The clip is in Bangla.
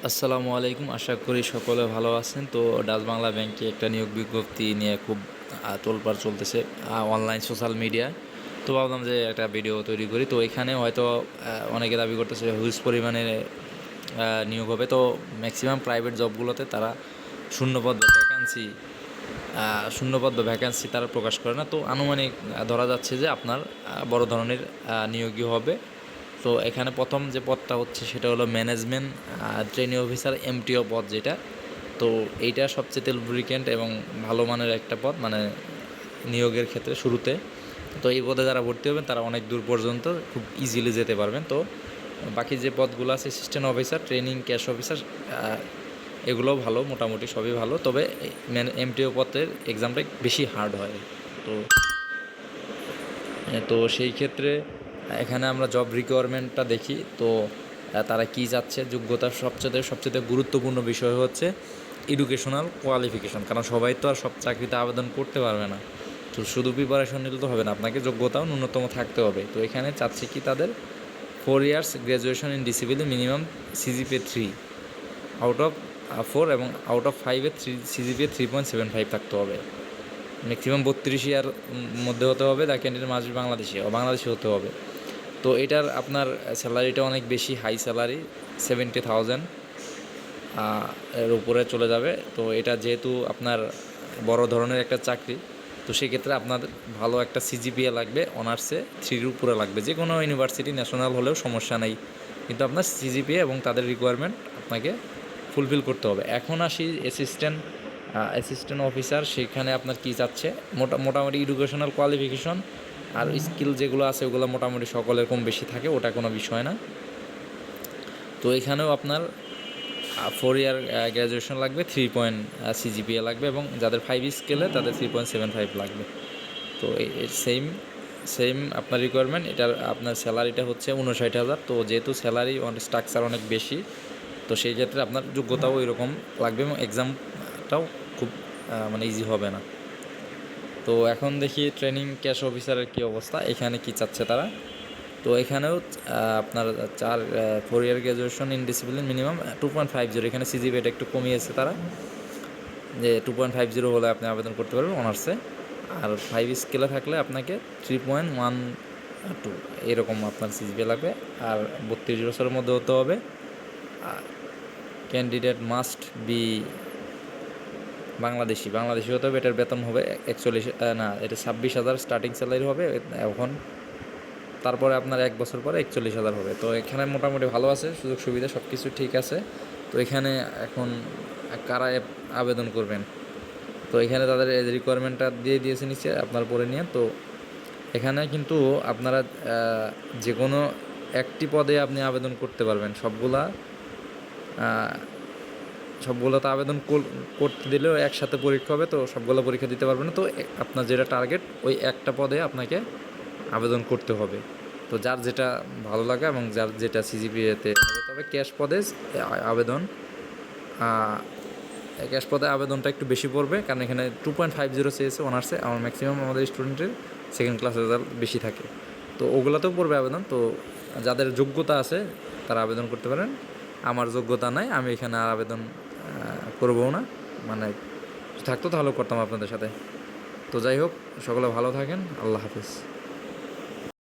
আসসালামু আলাইকুম। আশা করি সকলে ভালো আছেন। তো ডাচ বাংলা ব্যাংকে একটা নিয়োগ বিজ্ঞপ্তি নিয়ে খুব তোলপাড় চলতেছে অনলাইন সোশ্যাল মিডিয়ায়। তো ভাবলাম যে একটা ভিডিও তৈরি করি। তো এখানে হয়তো অনেকে দাবি করতেছে হিউজ পরিমাণে নিয়োগ হবে। তো ম্যাক্সিমাম প্রাইভেট জবগুলোতে তারা শূন্যপদ বা ভ্যাকান্সি তারা প্রকাশ করে না। তো আনুমানিক ধরা যাচ্ছে যে আপনার বড় ধরনের নিয়োগই হবে। তো এখানে প্রথম যে পদটা হচ্ছে সেটা হলো ম্যানেজমেন্ট ট্রেনি অফিসার এমটিও পদ যেটা। তো এইটা সবচেয়ে লুব্রিক্যান্ট এবং ভালো মানের একটা পদ, মানে নিয়োগের ক্ষেত্রে শুরুতে। তো এই পদে যারা ভর্তি হবেন তারা অনেক দূর পর্যন্ত খুব ইজিলি যেতে পারবেন। তো বাকি যে পদগুলো আছে assistant officer, training cash officer, এগুলোও ভালো, মোটামুটি সবই ভালো। তবে এমটিও পদের এক্সামটা বেশি হার্ড হয়। তো তো সেই ক্ষেত্রে এখানে আমরা জব রিকোয়ারমেন্টটা দেখি। তো তারা কী যাচ্ছে, যোগ্যতার সবচেয়ে গুরুত্বপূর্ণ বিষয় হচ্ছে এডুকেশনাল কোয়ালিফিকেশন। কারণ সবাই তো আর সব চাকরিতে আবেদন করতে পারবে না। তো শুধু প্রিপারেশন নিলে তো হবে না, আপনাকে যোগ্যতাও ন্যূনতম থাকতে হবে। তো এখানে চাচ্ছে কি তাদের 4 years graduation in discipline, minimum CGPA 3 out of 4 এবং আউট অফ 5-এ সিজিপিএ 3.75 থাকতে হবে। ম্যাক্সিমাম 32 ইয়ার মধ্যে হতে হবে। The candidate must be Bangladeshi হতে হবে। তো এটার আপনার স্যালারিটা অনেক বেশি, হাই স্যালারি 70,000 এর উপরে চলে যাবে। তো এটা যেহেতু আপনার বড় ধরনের একটা চাকরি, তো সেক্ষেত্রে আপনাদের ভালো একটা সিজিপিএ লাগবে, অনার্সে 3-র উপরে লাগবে। যে কোনো ইউনিভার্সিটি ন্যাশনাল হলেও সমস্যা নেই, কিন্তু আপনার সিজিপিএ এবং তাদের রিকোয়ারমেন্ট আপনাকে ফুলফিল করতে হবে। এখন আসি অ্যাসিস্ট্যান্ট অফিসার। সেখানে আপনার কী চাচ্ছে, মোটামুটি এডুকেশনাল কোয়ালিফিকেশন আর স্কিল যেগুলো আছে ওগুলো মোটামুটি সকলের কম বেশি থাকে, ওটা কোনো বিষয় না। তো এখানেও আপনার 4 ইয়ার গ্র্যাজুয়েশন লাগবে, 3 সিজিপিএ লাগবে, এবং যাদের 5 স্কেলে তাদের 3.75 লাগবে। তো সেম আপনার রিকোয়ারমেন্ট। এটার আপনার স্যালারিটা হচ্ছে 59,000। তো যেহেতু স্যালারি স্ট্রাকচার অনেক বেশি, তো সেই ক্ষেত্রে আপনার যোগ্যতাও এরকম লাগবে এবং এক্সামটাও খুব মানে ইজি হবে না। তো এখন দেখি ট্রেনিং ক্যাশ অফিসারের কী অবস্থা, এখানে কি চাচ্ছে তারা। তো এখানেও আপনার 4 ইয়ার গ্র্যাজুয়েশন ইন ডিসিপ্লিন, মিনিমাম 2.50। এখানে সিজিপিএটা একটু কমিয়েছে তারা, যে 2.50 হলে আপনি আবেদন করতে পারবেন অনার্সে। আর 5 স্কেলে থাকলে আপনাকে 3.12 এরকম আপনার সিজিপিএ লাগবে। আর 32 বছরের মধ্যে হতে হবে। ক্যান্ডিডেট মাস্ট বি বাংলাদেশি হতে হবে। এটার বেতন হবে 41, না, এটা 26,000 স্টার্টিং স্যালারি হবে এখন। তারপরে আপনার 1 বছর পরে 41,000 হবে। তো এখানে মোটামুটি ভালো আছে, সুযোগ সুবিধা সব কিছু ঠিক আছে। তো এখানে এখন কারা আবেদন করবেন, তো এখানে তাদের রিকোয়ারমেন্টটা দিয়ে দিয়েছে নিচে, আপনার পরে নিয়ে। তো এখানে কিন্তু আপনারা যে কোনো একটি পদে আপনি আবেদন করতে পারবেন। সবগুলোতে আবেদন করতে দিলেও একসাথে পরীক্ষা হবে, তো সবগুলো পরীক্ষা দিতে পারবেন না। তো আপনার যেটা টার্গেট, ওই একটা পদে আপনাকে আবেদন করতে হবে। তো যার যেটা ভালো লাগে এবং যার যেটা সিজিপিএতে হবে। তবে ক্যাশ পদে আবেদনটা একটু বেশি পড়বে, কারণ এখানে 2.50 চেয়েছে অনার্সে। আমার ম্যাক্সিমাম আমাদের স্টুডেন্টের সেকেন্ড ক্লাস রেজাল্ট বেশি থাকে, তো ওগুলোতেও পড়বে আবেদন। তো যাদের যোগ্যতা আছে তারা আবেদন করতে পারেন। আমার যোগ্যতা নাই, আমি এখানে আর আবেদন করবো না, মানে থাকতো তাহলে করতাম আপনাদের সাথে। তো যাই হোক, সকলে ভালো থাকেন। আল্লাহ হাফিজ।